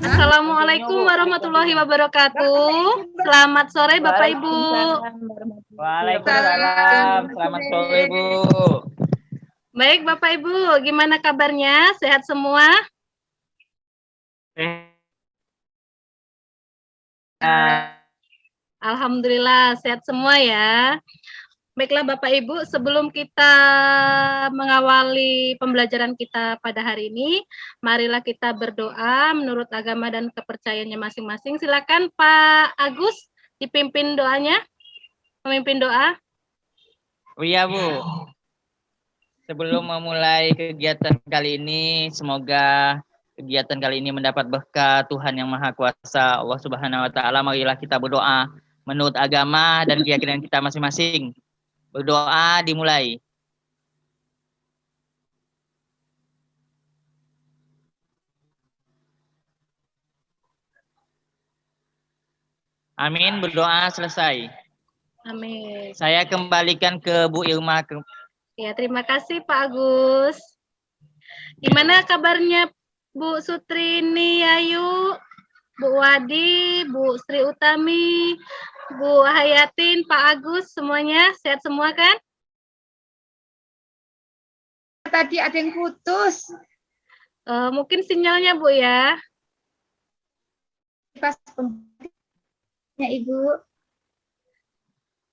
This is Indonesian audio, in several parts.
Assalamualaikum warahmatullahi wabarakatuh. Selamat sore Bapak Ibu. Waalaikumsalam. Selamat sore Bu. Baik Bapak Ibu, gimana kabarnya? Sehat semua? Alhamdulillah sehat semua ya. Baiklah Bapak Ibu, sebelum kita mengawali pembelajaran kita pada hari ini, marilah kita berdoa menurut agama dan kepercayaannya masing-masing. Silakan Pak Agus dipimpin doanya, memimpin doa. Oh iya Bu. Sebelum memulai kegiatan kali ini, semoga kegiatan kali ini mendapat berkah Tuhan Yang Maha Kuasa, Allah Subhanahu wa taala. Marilah kita berdoa menurut agama dan keyakinan kita masing-masing. Berdoa dimulai. Amin, berdoa selesai. Amin. Saya kembalikan ke Bu Irma. Ya, terima kasih Pak Agus. Gimana kabarnya Bu Sutrini Ayu, Bu Wadi, Bu Sri Utami, Bu Hayatin, Pak Agus, semuanya sehat semua kan? Tadi ada yang putus. Mungkin sinyalnya Bu ya. Pas pembelajarannya Ibu.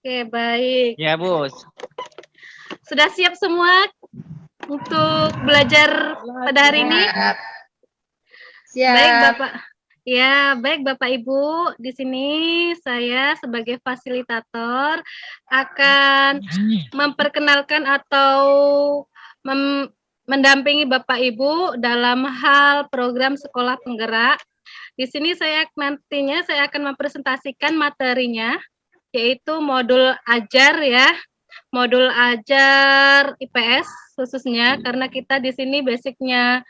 Oke, baik. Ya Bu. Sudah siap semua untuk belajar pada hari ini? Siap. Baik Bapak. Ya, baik Bapak Ibu, di sini saya sebagai fasilitator akan memperkenalkan atau mendampingi Bapak Ibu dalam hal program sekolah penggerak. Di sini nantinya saya akan mempresentasikan materinya, yaitu modul ajar ya, modul ajar IPS khususnya, karena kita di sini basicnya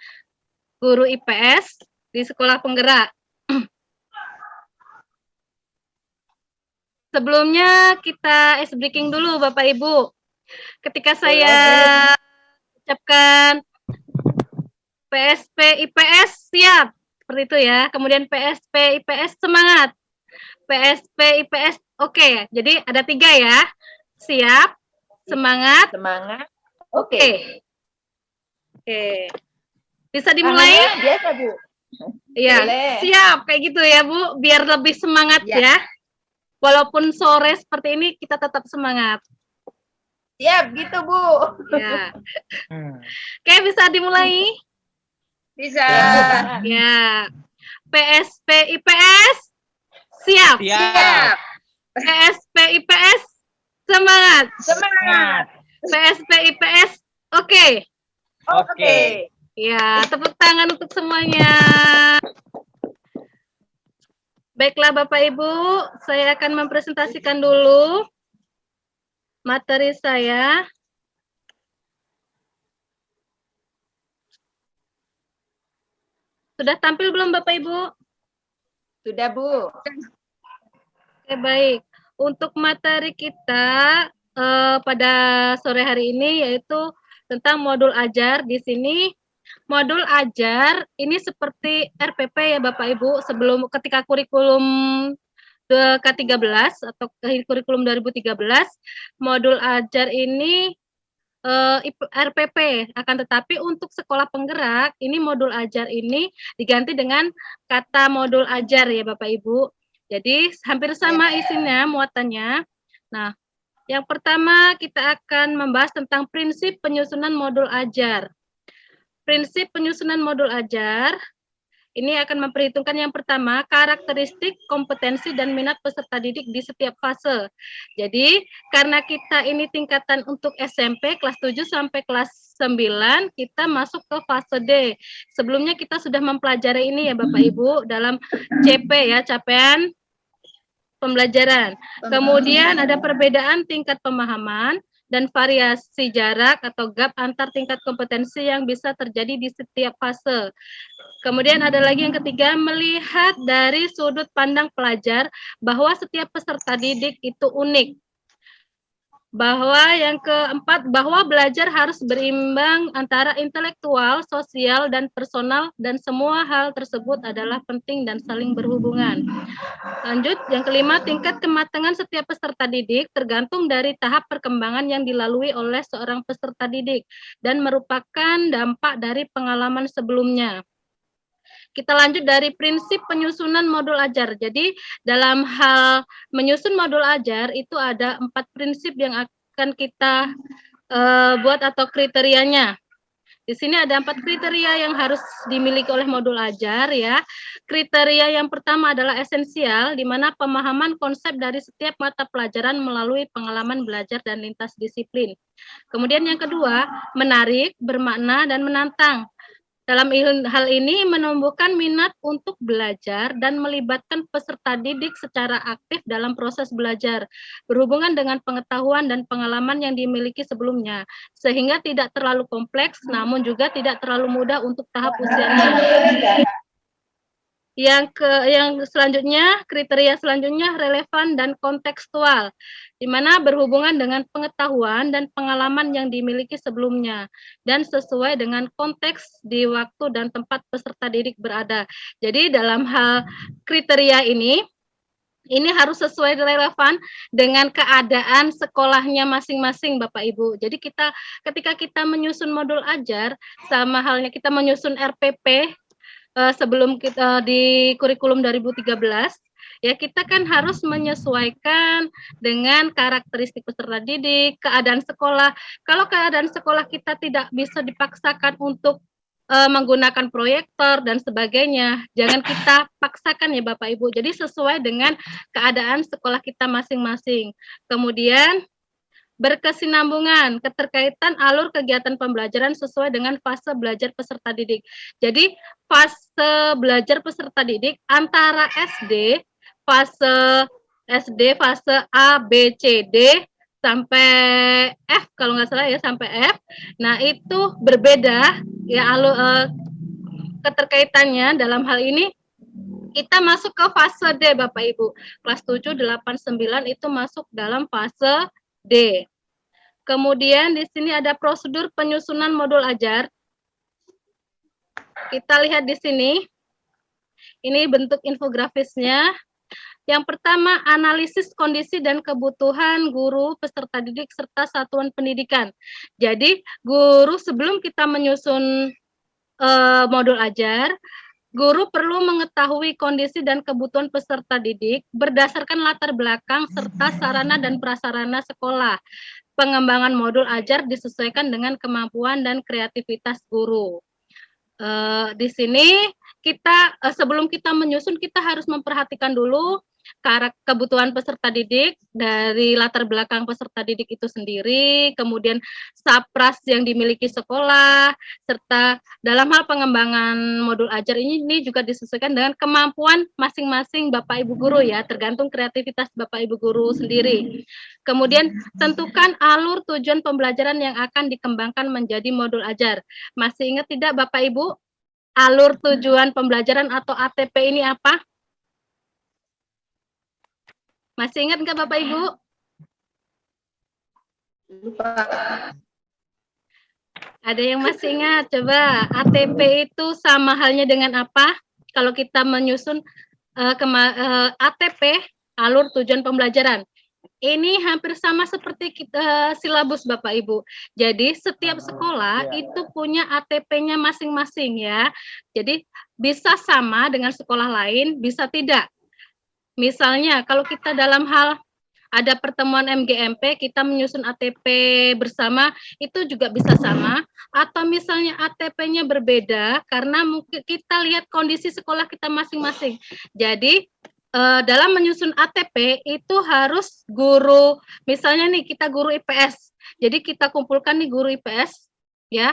guru IPS di sekolah penggerak. Sebelumnya kita ice breaking dulu Bapak Ibu. Ketika saya ucapkan PSP IPS siap, seperti itu ya. Kemudian PSP IPS semangat. PSP IPS oke. Jadi ada 3 ya. Siap, semangat, oke. Oke. Bisa dimulai? Biasa Bu. Iya, siap kayak gitu ya Bu, biar lebih semangat ya. Walaupun sore seperti ini kita tetap semangat. Siap gitu Bu. Ya. Oke, bisa dimulai? Bisa. Ya. PSP IPS siap. Siap. PSP IPS semangat. Semangat. PSP IPS oke. Oke. Ya, tepuk tangan untuk semuanya. Baiklah Bapak Ibu, saya akan mempresentasikan dulu materi saya. Sudah tampil belum Bapak Ibu? Sudah Bu. Oke, baik. Untuk materi kita pada sore hari ini yaitu tentang modul ajar. Di sini modul ajar ini seperti RPP ya Bapak Ibu, sebelum ketika kurikulum K13 atau kurikulum 2013, modul ajar ini RPP, akan tetapi untuk sekolah penggerak ini modul ajar ini diganti dengan kata modul ajar ya Bapak Ibu. Jadi hampir sama isinya, muatannya. Nah, yang pertama kita akan membahas tentang prinsip penyusunan modul ajar. Prinsip penyusunan modul ajar ini akan memperhitungkan yang pertama, karakteristik, kompetensi, dan minat peserta didik di setiap fase. Jadi, karena kita ini tingkatan untuk SMP, kelas 7 sampai kelas 9, kita masuk ke fase D. Sebelumnya kita sudah mempelajari ini ya Bapak Ibu, dalam CP ya, capaian pembelajaran. Kemudian ada perbedaan tingkat pemahaman, dan variasi jarak atau gap antar tingkat kompetensi yang bisa terjadi di setiap fase. Kemudian ada lagi yang ketiga, melihat dari sudut pandang pelajar bahwa setiap peserta didik itu unik. bahwa yang keempat, bahwa belajar harus berimbang antara intelektual, sosial, dan personal, dan semua hal tersebut adalah penting dan saling berhubungan. Lanjut, yang kelima, tingkat kematangan setiap peserta didik tergantung dari tahap perkembangan yang dilalui oleh seorang peserta didik dan merupakan dampak dari pengalaman sebelumnya. Kita lanjut dari prinsip penyusunan modul ajar. Jadi dalam hal menyusun modul ajar itu ada 4 prinsip yang akan kita buat atau kriterianya. Di sini ada 4 kriteria yang harus dimiliki oleh modul ajar ya. Kriteria yang pertama adalah esensial, di mana pemahaman konsep dari setiap mata pelajaran melalui pengalaman belajar dan lintas disiplin. Kemudian yang kedua, menarik, bermakna, dan menantang. Dalam hal ini menumbuhkan minat untuk belajar dan melibatkan peserta didik secara aktif dalam proses belajar, berhubungan dengan pengetahuan dan pengalaman yang dimiliki sebelumnya, sehingga tidak terlalu kompleks, namun juga tidak terlalu mudah untuk tahap usianya. Yang selanjutnya, kriteria selanjutnya relevan dan kontekstual, di mana berhubungan dengan pengetahuan dan pengalaman yang dimiliki sebelumnya, dan sesuai dengan konteks di waktu dan tempat peserta didik berada. Jadi dalam hal kriteria ini harus sesuai relevan dengan keadaan sekolahnya masing-masing Bapak Ibu. Jadi ketika kita menyusun modul ajar, sama halnya kita menyusun RPP, sebelum kita di kurikulum 2013 ya, kita kan harus menyesuaikan dengan karakteristik peserta didik, keadaan sekolah. Kalau keadaan sekolah kita tidak bisa dipaksakan untuk menggunakan proyektor dan sebagainya, jangan kita paksakan ya Bapak Ibu. Jadi sesuai dengan keadaan sekolah kita masing-masing. Kemudian berkesinambungan, keterkaitan alur kegiatan pembelajaran sesuai dengan fase belajar peserta didik. Jadi fase belajar peserta didik antara SD, fase A, B, C, D, sampai F, kalau nggak salah ya, sampai F. Nah itu berbeda ya keterkaitannya. Dalam hal ini kita masuk ke fase D Bapak Ibu. Kelas 7, 8, 9 itu masuk dalam fase D. Kemudian di sini ada prosedur penyusunan modul ajar. Kita lihat di sini. Ini bentuk infografisnya. Yang pertama, analisis kondisi dan kebutuhan guru, peserta didik, serta satuan pendidikan. Jadi, guru sebelum kita menyusun modul ajar, guru perlu mengetahui kondisi dan kebutuhan peserta didik berdasarkan latar belakang serta sarana dan prasarana sekolah. Pengembangan modul ajar disesuaikan dengan kemampuan dan kreativitas guru. Di sini kita sebelum kita menyusun, kita harus memperhatikan dulu kebutuhan peserta didik dari latar belakang peserta didik itu sendiri, kemudian sapras yang dimiliki sekolah, serta dalam hal pengembangan modul ajar ini juga disesuaikan dengan kemampuan masing-masing Bapak Ibu guru ya, tergantung kreativitas Bapak Ibu guru sendiri. Kemudian tentukan alur tujuan pembelajaran yang akan dikembangkan menjadi modul ajar. Masih ingat tidak Bapak Ibu alur tujuan pembelajaran atau ATP ini apa? Masih ingat nggak Bapak Ibu? Lupa. Ada yang masih ingat? Coba ATP itu sama halnya dengan apa? Kalau kita menyusun ATP, alur tujuan pembelajaran. Ini hampir sama seperti silabus Bapak Ibu. Jadi setiap sekolah itu punya ATP-nya masing-masing ya. Jadi bisa sama dengan sekolah lain, bisa tidak. Misalnya kalau kita dalam hal ada pertemuan MGMP, kita menyusun ATP bersama, itu juga bisa sama. Atau misalnya ATP-nya berbeda, karena mungkin kita lihat kondisi sekolah kita masing-masing. Jadi, dalam menyusun ATP, itu harus guru, misalnya nih kita guru IPS. Jadi kita kumpulkan nih guru IPS, ya.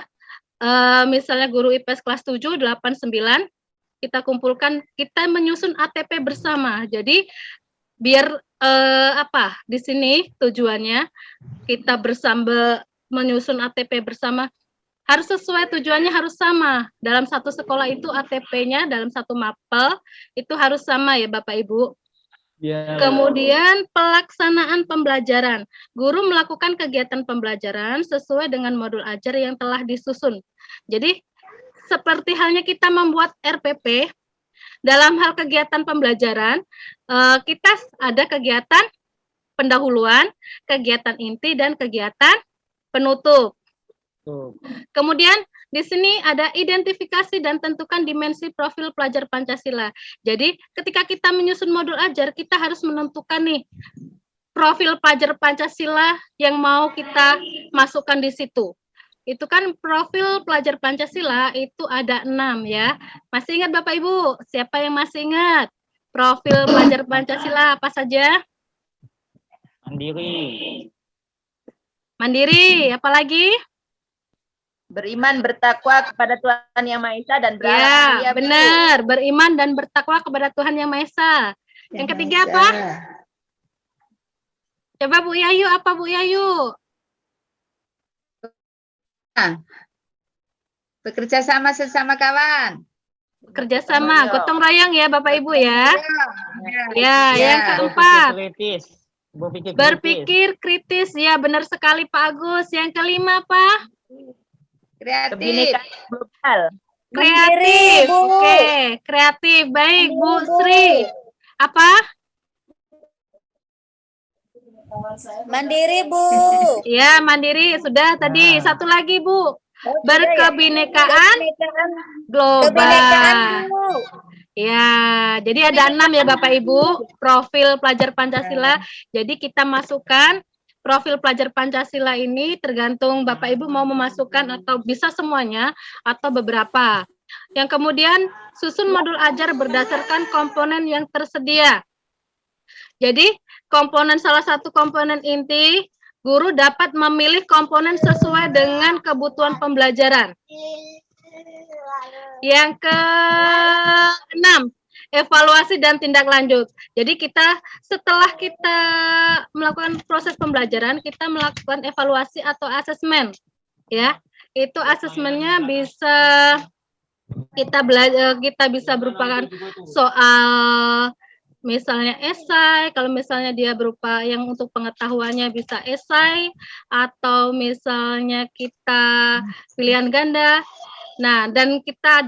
Misalnya guru IPS kelas 7, 8, 9, kita kumpulkan, kita menyusun ATP bersama. Jadi biar di sini tujuannya kita bersama menyusun ATP bersama, harus sesuai, tujuannya harus sama. Dalam satu sekolah itu ATP-nya dalam satu mapel itu harus sama ya Bapak Ibu. Ya, Bu. Kemudian pelaksanaan pembelajaran. Guru melakukan kegiatan pembelajaran sesuai dengan modul ajar yang telah disusun. Jadi seperti halnya kita membuat RPP, dalam hal kegiatan pembelajaran, kita ada kegiatan pendahuluan, kegiatan inti, dan kegiatan penutup. Tuh. Kemudian di sini ada identifikasi dan tentukan dimensi profil pelajar Pancasila. Jadi ketika kita menyusun modul ajar, kita harus menentukan nih profil pelajar Pancasila yang mau kita masukkan di situ. Itu kan profil pelajar Pancasila itu ada 6 ya. Masih ingat Bapak Ibu? Siapa yang masih ingat? Profil pelajar Pancasila apa saja? Mandiri. Mandiri, apalagi? Beriman, bertakwa kepada Tuhan Yang Maha Esa dan berakhlak Ya, mulia, Bu. benar. Beriman dan bertakwa kepada Tuhan Yang Maha Esa. Yang ketiga apa? Coba Bu Yayu, apa Bu Yayu? Bekerja sama sesama kawan. Kerjasama, gotong royong ya Bapak Ibu ya. Ya, Ya. yang keempat, Kritis. Berpikir kritis. berpikir kritis. Ya, benar sekali Pak Agus. Yang kelima apa? Kreatif. Kebinekaan global. Kreatif. Bu. Oke, kreatif. Baik, Bu Sri. Apa? Mandiri, Bu. Ya, mandiri. Sudah tadi. Nah. Satu lagi, Bu. Berkebinekaan Kebinekaan global. Bu. Ya, jadi ada 6 ya Bapak Ibu, profil pelajar Pancasila. Jadi kita masukkan profil pelajar Pancasila ini tergantung Bapak Ibu mau memasukkan atau bisa semuanya atau beberapa. Yang kemudian susun modul ajar berdasarkan komponen yang tersedia. Jadi salah satu komponen inti, guru dapat memilih komponen sesuai dengan kebutuhan pembelajaran. Yang ke-6, evaluasi dan tindak lanjut. Jadi setelah kita melakukan proses pembelajaran, kita melakukan evaluasi atau asesmen. Ya, itu asesmennya bisa kita bisa berupa soal misalnya esai, kalau misalnya dia berupa yang untuk pengetahuannya bisa esai, atau misalnya kita pilihan ganda. Nah, dan kita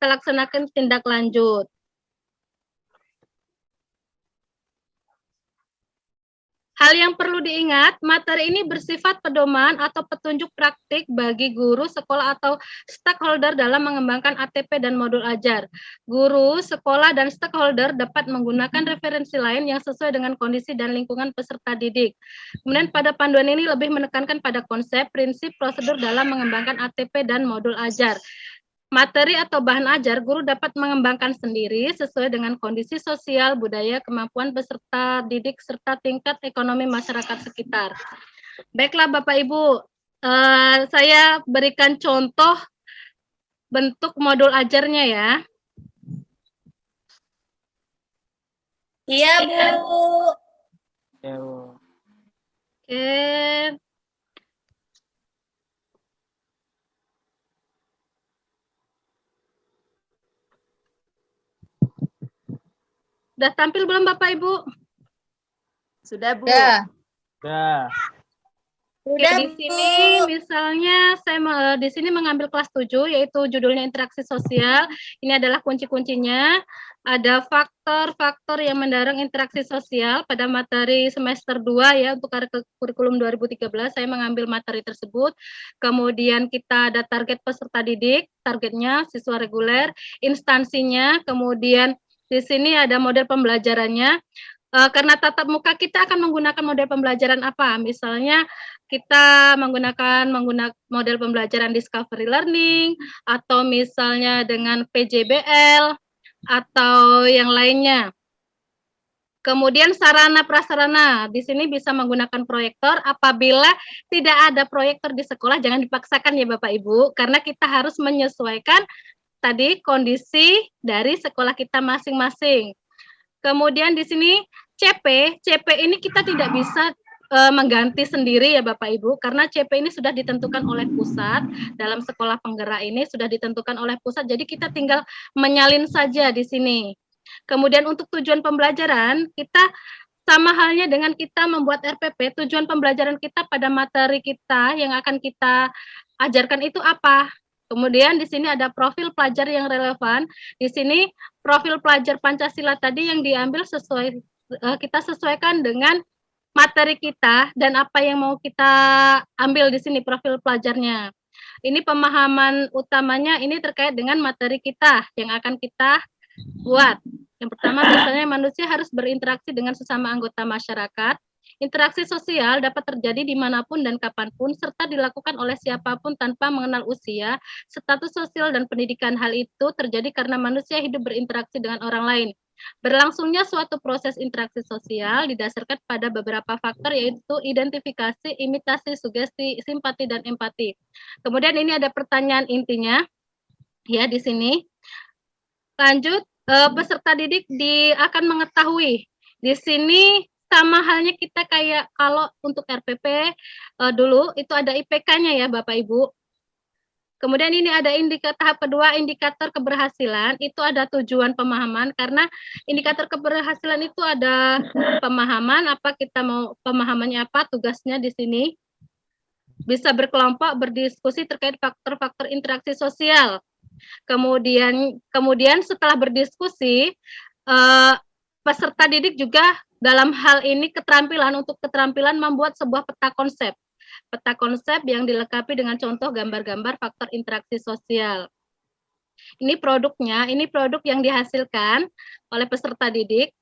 laksanakan tindak lanjut. Hal yang perlu diingat, materi ini bersifat pedoman atau petunjuk praktik bagi guru, sekolah, atau stakeholder dalam mengembangkan ATP dan modul ajar. Guru, sekolah, dan stakeholder dapat menggunakan referensi lain yang sesuai dengan kondisi dan lingkungan peserta didik. Kemudian pada panduan ini lebih menekankan pada konsep, prinsip, prosedur dalam mengembangkan ATP dan modul ajar. Materi atau bahan ajar, guru dapat mengembangkan sendiri sesuai dengan kondisi sosial, budaya, kemampuan peserta didik, serta tingkat ekonomi masyarakat sekitar. Baiklah Bapak Ibu, saya berikan contoh bentuk modul ajarnya ya. Iya, Bu. Ya, Bu. Oke. Sudah tampil belum Bapak Ibu? Sudah, Bu. Ya. Ya. Oke, Sudah, di sini misalnya saya di sini mengambil kelas 7 yaitu judulnya interaksi sosial. Ini adalah kunci-kuncinya. Ada faktor-faktor yang mendorong interaksi sosial pada materi semester 2 ya untuk kurikulum 2013 saya mengambil materi tersebut. Kemudian kita ada target peserta didik, targetnya siswa reguler, instansinya, kemudian di sini ada model pembelajarannya. Karena tatap muka kita akan menggunakan model pembelajaran apa? Misalnya kita menggunakan model pembelajaran discovery learning, atau misalnya dengan PJBL, atau yang lainnya. Kemudian sarana prasarana, di sini bisa menggunakan proyektor. Apabila tidak ada proyektor di sekolah, jangan dipaksakan ya Bapak Ibu, karena kita harus menyesuaikan tadi kondisi dari sekolah kita masing-masing. Kemudian di sini CP ini kita tidak bisa mengganti sendiri ya Bapak Ibu, karena CP ini sudah ditentukan oleh pusat, dalam sekolah penggerak ini sudah ditentukan oleh pusat, jadi kita tinggal menyalin saja di sini. Kemudian untuk tujuan pembelajaran, kita sama halnya dengan kita membuat RPP, tujuan pembelajaran kita pada materi kita yang akan kita ajarkan itu apa. Kemudian di sini ada profil pelajar yang relevan. Di sini profil pelajar Pancasila tadi yang diambil kita sesuaikan dengan materi kita dan apa yang mau kita ambil di sini profil pelajarnya. Ini pemahaman utamanya ini terkait dengan materi kita yang akan kita buat. Yang pertama, misalnya manusia harus berinteraksi dengan sesama anggota masyarakat. Interaksi sosial dapat terjadi dimanapun dan kapanpun, serta dilakukan oleh siapapun tanpa mengenal usia, status sosial, dan pendidikan. Hal itu terjadi karena manusia hidup berinteraksi dengan orang lain. Berlangsungnya suatu proses interaksi sosial didasarkan pada beberapa faktor, yaitu identifikasi, imitasi, sugesti, simpati, dan empati. Kemudian ini ada pertanyaan intinya, ya di sini. Lanjut. Peserta didik akan mengetahui di sini sama halnya kita kayak kalau untuk RPP dulu itu ada IPK-nya ya Bapak Ibu. Kemudian ini ada tahap kedua, indikator keberhasilan, itu ada tujuan pemahaman, karena indikator keberhasilan itu ada pemahaman, apa kita mau pemahamannya apa, tugasnya di sini. Bisa berkelompok, berdiskusi terkait faktor-faktor interaksi sosial. Kemudian setelah berdiskusi, peserta didik juga dalam hal ini keterampilan membuat sebuah peta konsep. Peta konsep yang dilengkapi dengan contoh gambar-gambar faktor interaksi sosial. Ini produknya, ini produk yang dihasilkan oleh peserta didik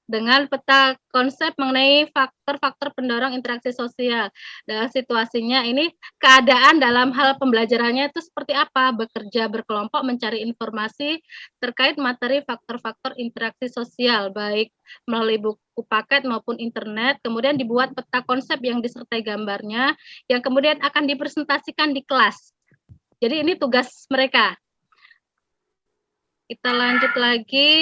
dengan peta konsep mengenai faktor-faktor pendorong interaksi sosial. Dalam situasinya ini keadaan dalam hal pembelajarannya itu seperti apa, bekerja berkelompok mencari informasi terkait materi faktor-faktor interaksi sosial, baik melalui buku paket maupun internet, kemudian dibuat peta konsep yang disertai gambarnya, yang kemudian akan dipresentasikan di kelas. Jadi ini tugas mereka. Kita lanjut lagi.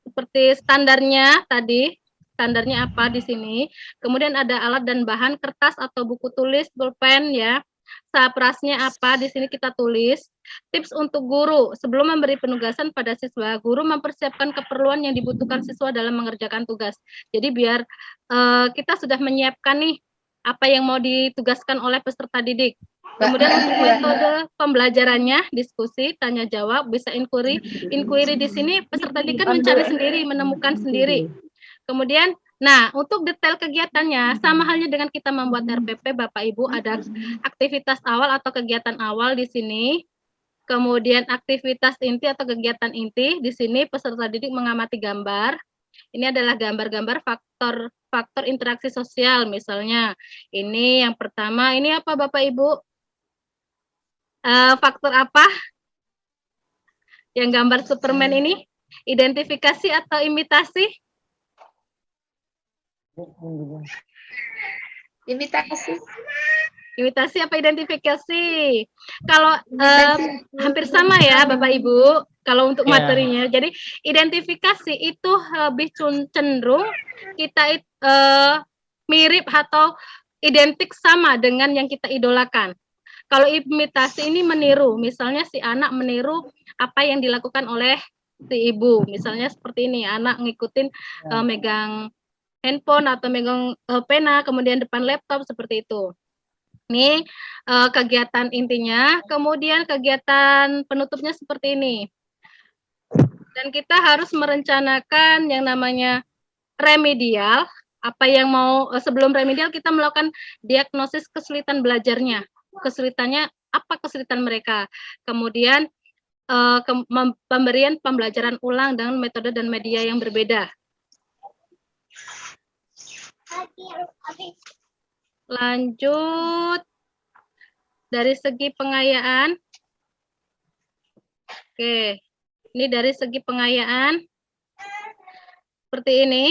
Seperti standarnya tadi, standarnya apa di sini. Kemudian ada alat dan bahan, kertas atau buku tulis, pulpen ya. Saprasnya apa, di sini kita tulis. Tips untuk guru, sebelum memberi penugasan pada siswa, guru mempersiapkan keperluan yang dibutuhkan siswa dalam mengerjakan tugas. Jadi biar kita sudah menyiapkan nih, apa yang mau ditugaskan oleh peserta didik. Kemudian untuk metode pembelajarannya, diskusi, tanya jawab, bisa inquiry. Inquiry di sini peserta didik kan mencari sendiri, menemukan sendiri. Kemudian, nah untuk detail kegiatannya, sama halnya dengan kita membuat RPP, Bapak Ibu, ada aktivitas awal atau kegiatan awal di sini. Kemudian aktivitas inti atau kegiatan inti, di sini peserta didik mengamati gambar. Ini adalah gambar-gambar faktor interaksi sosial, misalnya. Ini yang pertama, ini apa Bapak Ibu? Faktor apa? Yang gambar Superman ini? Identifikasi atau imitasi? Imitasi. Imitasi apa identifikasi? Kalau hampir sama ya Bapak Ibu, kalau untuk materinya. Jadi identifikasi itu lebih cenderung kita mirip atau identik sama dengan yang kita idolakan. Kalau imitasi ini meniru, misalnya si anak meniru apa yang dilakukan oleh si ibu. Misalnya seperti ini, anak ngikutin megang handphone atau megang pena, kemudian depan laptop, seperti itu. Ini kegiatan intinya, kemudian kegiatan penutupnya seperti ini. Dan kita harus merencanakan yang namanya remedial, apa yang mau, sebelum remedial kita melakukan diagnosis kesulitan belajarnya. Kesulitannya, apa kesulitan mereka. Kemudian pemberian pembelajaran ulang dengan metode dan media yang berbeda. Lanjut, dari segi pengayaan. Oke, ini dari segi pengayaan seperti ini.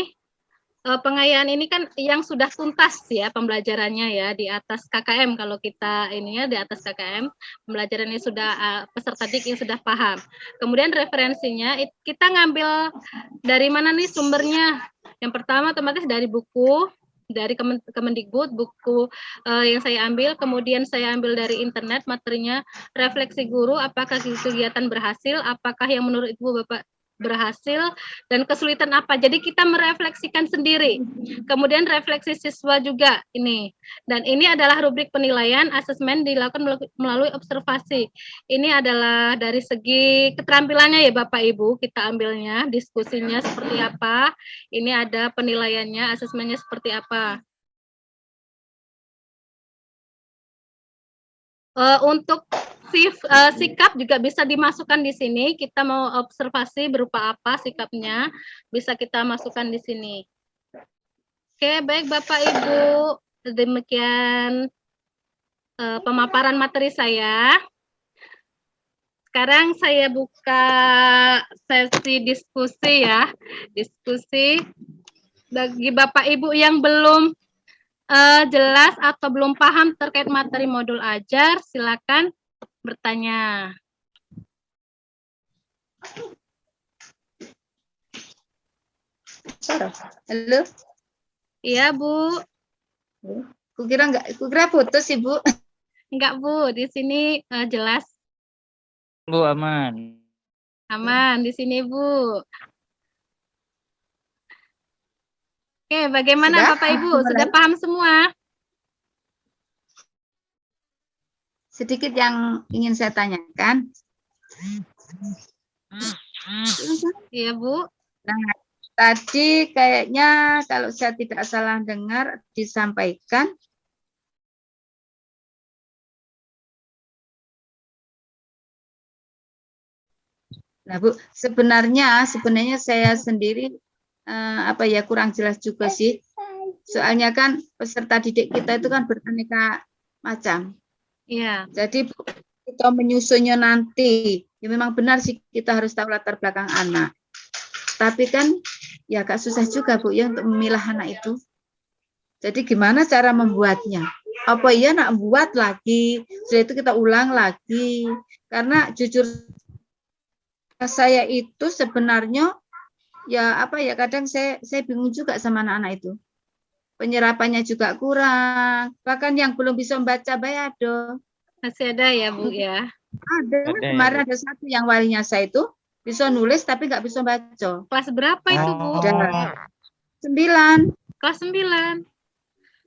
Pengayaan ini kan yang sudah tuntas ya pembelajarannya ya, di atas KKM. Kalau kita ini ya di atas KKM, pembelajarannya sudah peserta didik yang sudah paham. Kemudian referensinya kita ngambil dari mana nih sumbernya? Yang pertama otomatis dari buku, dari Kemendikbud, buku yang saya ambil, kemudian saya ambil dari internet materinya, refleksi guru, apakah kegiatan berhasil, apakah yang menurut Ibu Bapak berhasil dan kesulitan apa. Jadi kita merefleksikan sendiri. Kemudian refleksi siswa juga ini. Dan ini adalah rubrik penilaian asesmen dilakukan melalui observasi. Ini adalah dari segi keterampilannya ya Bapak Ibu, kita ambilnya, diskusinya seperti apa. Ini ada penilaiannya, asesmennya seperti apa. Untuk sikap juga bisa dimasukkan di sini. Kita mau observasi berupa apa sikapnya, bisa kita masukkan di sini. Oke, baik Bapak Ibu, demikian pemaparan materi saya. Sekarang saya buka sesi diskusi ya. Diskusi bagi Bapak Ibu yang belum jelas atau belum paham terkait materi modul ajar, silakan bertanya. Halo, Iya, Bu. kukira putus Ibu. Enggak, Bu. Di sini jelas, Bu, aman. aman di sini, Bu. Oke, bagaimana Sudah? Bapak Ibu? Mulai? Sudah paham semua? Sedikit yang ingin saya tanyakan. Iya, Bu. Nah, tadi kayaknya kalau saya tidak salah dengar disampaikan nah Bu, sebenarnya saya sendiri kurang jelas juga sih. Soalnya kan peserta didik kita itu kan beraneka macam. Iya. Jadi kita menyusunnya nanti, ya memang benar sih kita harus tahu latar belakang anak. Tapi kan ya agak susah juga Bu ya untuk memilah anak itu. Jadi gimana cara membuatnya? Apa iya nak buat lagi, setelah itu kita ulang lagi. Karena jujur saya itu sebenarnya ya kadang saya bingung juga sama anak-anak itu. Penyerapannya juga kurang. Bahkan yang belum bisa membaca bayado. Masih ada ya, Bu ya? Ada. Ada ya, Kemarin Bu? ada satu yang walinya saya itu bisa nulis tapi nggak bisa baca. Kelas berapa itu, Bu? Oh. 9. Kelas 9.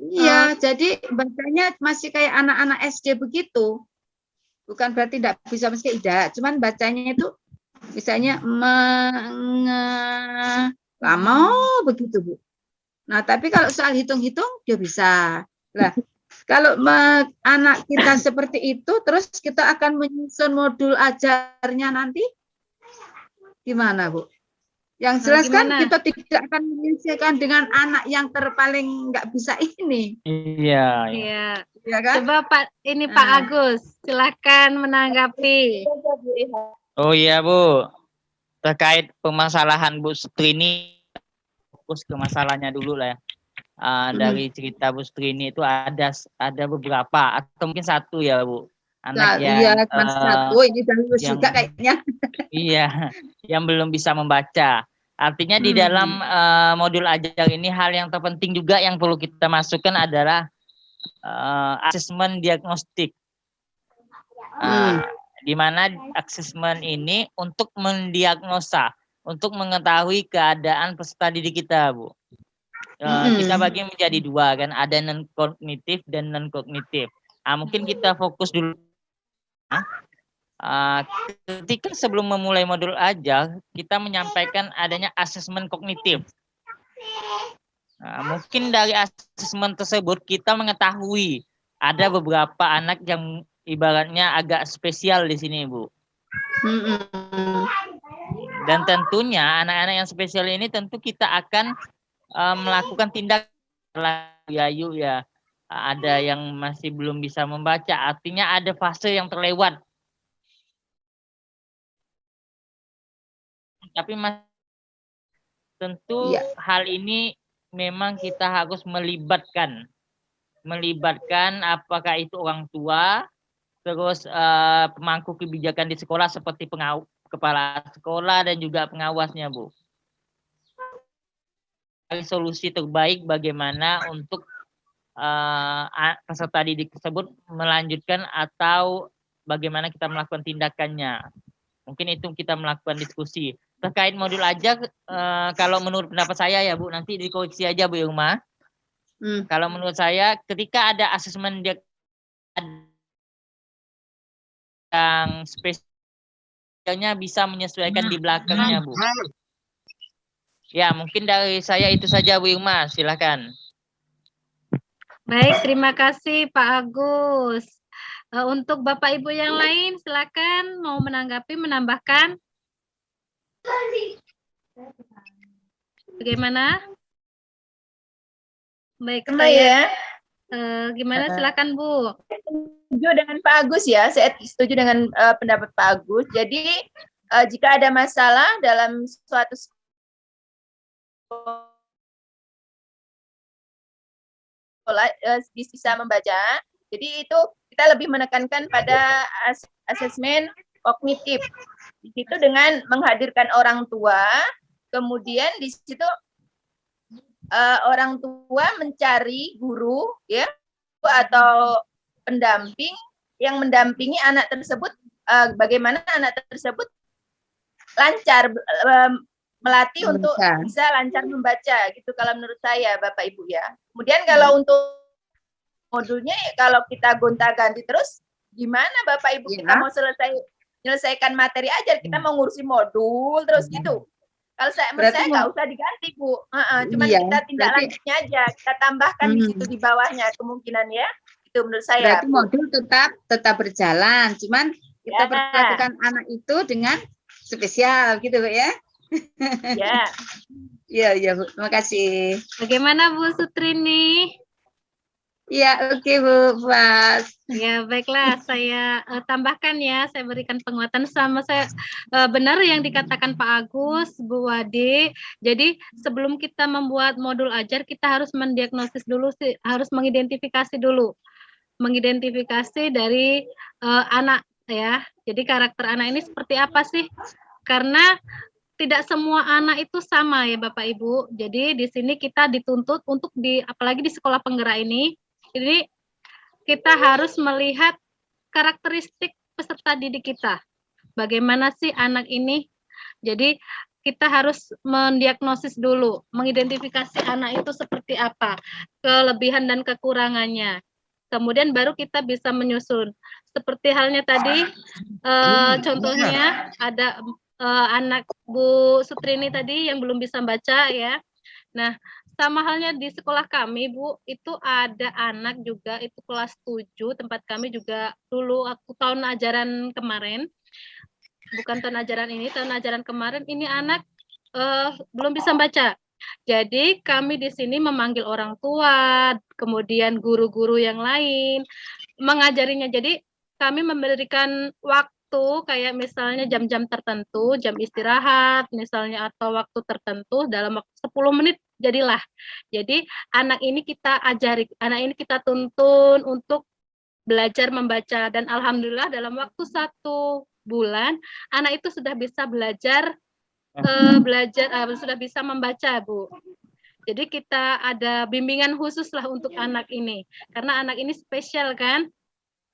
Iya, jadi bacanya masih kayak anak-anak SD begitu. Bukan berarti tidak bisa meski tidak, cuman bacanya itu misalnya lama begitu, Bu. Nah, tapi kalau soal hitung-hitung dia bisa. Nah, kalau anak kita seperti itu, terus kita akan menyusun modul ajarnya nanti gimana, Bu? Yang jelas kan Gimana? kita tidak akan menyelesaikan dengan anak yang terpaling nggak bisa ini. Iya. Iya. Ya kan? Coba Pak Pak Agus, silakan menanggapi. Oh iya, Bu. Terkait permasalahan Bu Strini, fokus ke masalahnya dulu lah ya. Dari cerita Bu Strini itu ada beberapa atau mungkin satu ya, Bu. Anak yang Iya, cuma satu, ini udah lulus yang- juga kayaknya. iya, yang belum bisa membaca. Artinya di dalam modul ajar ini hal yang terpenting juga yang perlu kita masukkan adalah asesmen diagnostik. Di mana asesmen ini untuk mendiagnosa, untuk mengetahui keadaan peserta didik kita, Bu. Kita bagi menjadi dua kan, ada non kognitif dan non kognitif. Mungkin kita fokus dulu. Ketika sebelum memulai modul ajar, kita menyampaikan adanya asesmen kognitif. Mungkin dari asesmen tersebut kita mengetahui ada beberapa anak yang ibaratnya agak spesial di sini, Bu. Dan tentunya anak-anak yang spesial ini tentu kita akan melakukan tindakan yayu ya. Ada yang masih belum bisa membaca, artinya ada fase yang terlewat. Tapi tentu hal ini memang kita harus melibatkan apakah itu orang tua, terus pemangku kebijakan di sekolah seperti kepala sekolah dan juga pengawasnya, Bu. Solusi terbaik bagaimana untuk peserta didik tersebut melanjutkan atau bagaimana kita melakukan tindakannya. Mungkin itu kita melakukan diskusi. terkait modul ajar, kalau menurut pendapat saya ya Bu, nanti dikoreksi aja Bu Irma. Kalau menurut saya, ketika ada asesmen yang spesialnya bisa menyesuaikan di belakangnya Bu. Ya, mungkin dari saya itu saja Bu Irma, silakan. Baik, terima kasih Pak Agus. Untuk Bapak Ibu yang lain, silakan mau menanggapi, menambahkan. Bagaimana? Baik, saya. Gimana? Silakan Bu. Setuju dengan Pak Agus ya, saya setuju dengan pendapat Pak Agus. Jadi jika ada masalah dalam suatu sekolah bisa membaca, jadi itu kita lebih menekankan pada asesmen kognitif. Di situ dengan menghadirkan orang tua, kemudian di situ orang tua mencari guru ya atau pendamping yang mendampingi anak tersebut, bagaimana anak tersebut lancar melatih untuk bisa lancar membaca gitu kalau menurut saya Bapak Ibu ya. Kemudian kalau untuk modulnya kalau kita gonta-ganti terus gimana Bapak Ibu kita mau menyelesaikan materi ajar, kita mau ngurusi modul terus gitu. Kalau menurut saya nggak usah diganti Bu, cuman kita tindak lanjutnya aja, kita tambahkan di situ di bawahnya kemungkinan ya. Itu menurut saya. Berarti modul tetap berjalan, cuman kita perhatikan anak itu dengan spesial gitu Bu ya. Ya. Iya Bu, terima kasih. Bagaimana Bu Sutrini? Ya, oke Bu Fas. Ya, baiklah, saya tambahkan ya, saya berikan penguatan sama saya benar yang dikatakan Pak Agus, Bu Wadi. Jadi sebelum kita membuat modul ajar, kita harus mendiagnosis dulu sih, harus mengidentifikasi dulu. Mengidentifikasi dari anak ya. Jadi karakter anak ini seperti apa sih? Karena tidak semua anak itu sama ya Bapak Ibu. Jadi di sini kita dituntut untuk apalagi di sekolah penggerak ini kita harus melihat karakteristik peserta didik kita. Bagaimana sih anak ini? Jadi kita harus mendiagnosis dulu, mengidentifikasi anak itu seperti apa, kelebihan dan kekurangannya. Kemudian baru kita bisa menyusun. Seperti halnya tadi, contohnya ada anak Bu Sutrini tadi yang belum bisa baca ya. Nah, sama halnya di sekolah kami, Bu, itu ada anak juga, itu kelas 7, tempat kami juga dulu, tahun ajaran kemarin, bukan tahun ajaran ini, tahun ajaran kemarin, ini anak belum bisa baca. Jadi kami di sini memanggil orang tua, kemudian guru-guru yang lain, mengajarinya. Jadi kami memberikan waktu kayak misalnya jam-jam tertentu, jam istirahat misalnya atau waktu tertentu dalam waktu 10 menit jadilah. Jadi anak ini kita ajari, anak ini kita tuntun untuk belajar membaca dan alhamdulillah dalam waktu 1 bulan anak itu sudah bisa belajar sudah bisa membaca Bu. Jadi kita ada bimbingan khusus lah untuk anak ini karena anak ini spesial kan.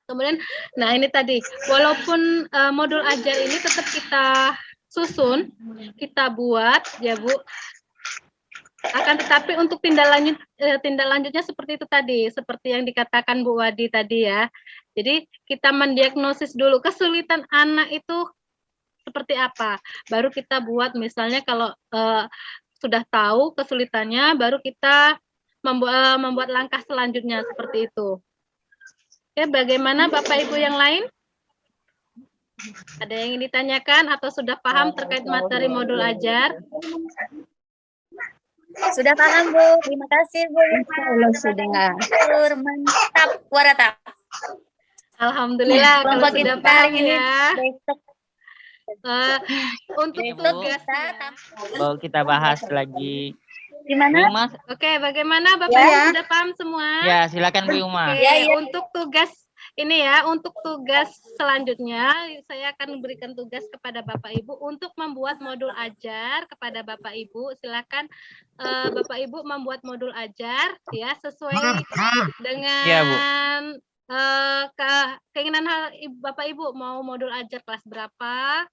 Kemudian, nah ini tadi, walaupun modul ajar ini tetap kita susun, kita buat, ya Bu, akan tetapi untuk tindak lanjutnya seperti itu tadi, seperti yang dikatakan Bu Wadi tadi ya. Jadi kita mendiagnosis dulu kesulitan anak itu seperti apa, baru kita buat misalnya kalau sudah tahu kesulitannya, baru kita membuat langkah selanjutnya seperti itu. Oke, bagaimana Bapak Ibu yang lain? Ada yang ingin ditanyakan atau sudah paham terkait materi modul ajar? Sudah paham Bu, terima kasih Bu. Sudah. Mantap, waratap. Alhamdulillah kalau sudah paham ya. Besok. Untuk tugasnya. Mau kita bahas lagi. Gimana? Oke, bagaimana Bapak Ibu sudah paham semua? Ya, silakan Bu Uma. Oke, untuk tugas ini ya, untuk tugas selanjutnya saya akan memberikan tugas kepada Bapak Ibu untuk membuat modul ajar kepada Bapak Ibu. Silakan Bapak Ibu membuat modul ajar ya sesuai dengan keinginan Bapak Ibu mau modul ajar kelas berapa.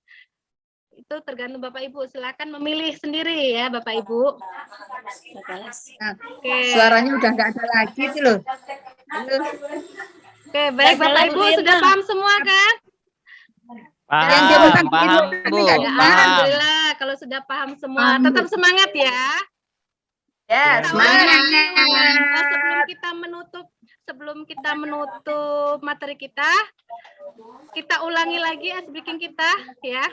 itu tergantung Bapak Ibu. Silakan memilih sendiri ya Bapak Ibu. Nah, Oke. suaranya udah nggak ada lagi itu loh. Halo. Oke, baik Bapak Ibu sudah paham semua kan? Yang dia Paham, makan paham, dulu, Bu. nggak Ya, dengar. Paham. alhamdulillah kalau sudah paham semua. Paham, Bu. Tetap semangat ya. Ya, Kita semangat. ulangi lagi, sebelum kita menutup materi kita ulangi lagi ice breaking kita ya,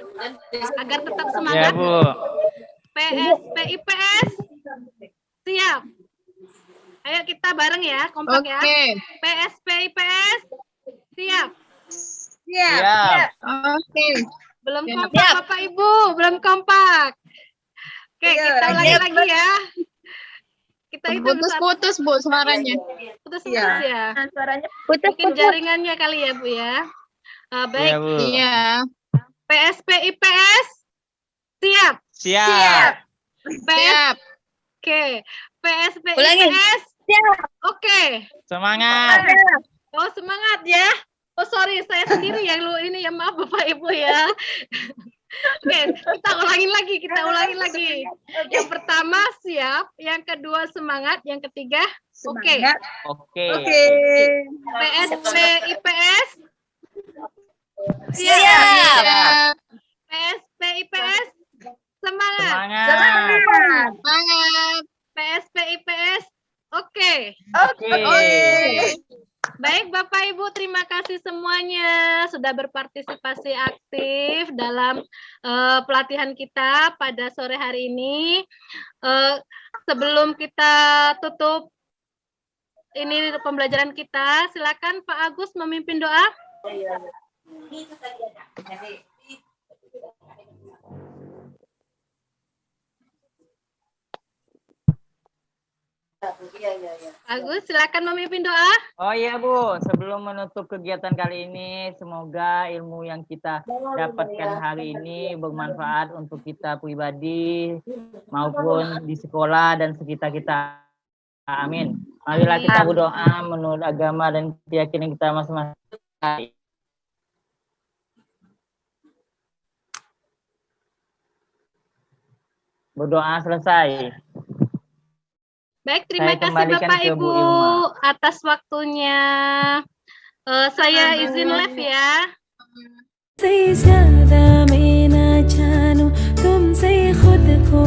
agar tetap Ya, semangat. Bu. PSP IPS siap. Ayo kita bareng ya, kompak ya. PSP IPS siap. Siap. Belum kompak Bapak Ibu, belum kompak. Oke, kita ulangi lagi ya. Kita itu Putus-putus, Bu, suaranya. putus-putus ya. Nah, suaranya Mungkin jaringannya kali ya, Bu ya. Baik, Ya, Bu. Iya. PSP IPS siap. Siap. Siap. Oke, PSP Ulangi. IPS oke. Semangat. Oh, semangat ya. Oh, sorry, saya sendiri yang ini ya, maaf Bapak Ibu ya. Oke, kita ulangi lagi. Yang pertama siap, yang kedua semangat, yang ketiga oke. Semangat. Oke. PSP IPS siap. Siap. PSP IPS semangat. Semangat. Semangat. PSP IPS oke. Oke. Baik Bapak Ibu, terima kasih semuanya sudah berpartisipasi aktif dalam pelatihan kita pada sore hari ini. Sebelum kita tutup ini pembelajaran kita, silakan Pak Agus memimpin doa. Agus, silakan memimpin doa. Oh iya, Bu, sebelum menutup kegiatan kali ini, semoga ilmu yang kita dapatkan hari ini bermanfaat untuk kita pribadi maupun di sekolah dan sekitar kita. Amin. Marilah kita berdoa menurut agama dan keyakinan kita masing-masing. Berdoa selesai. Baik, terima Saya kasih kembalikan Bapak ke Ibu Bu Ilma. atas waktunya. Saya izin live ya. से ज्यादा मैं ना जानूं तुमसे खुद को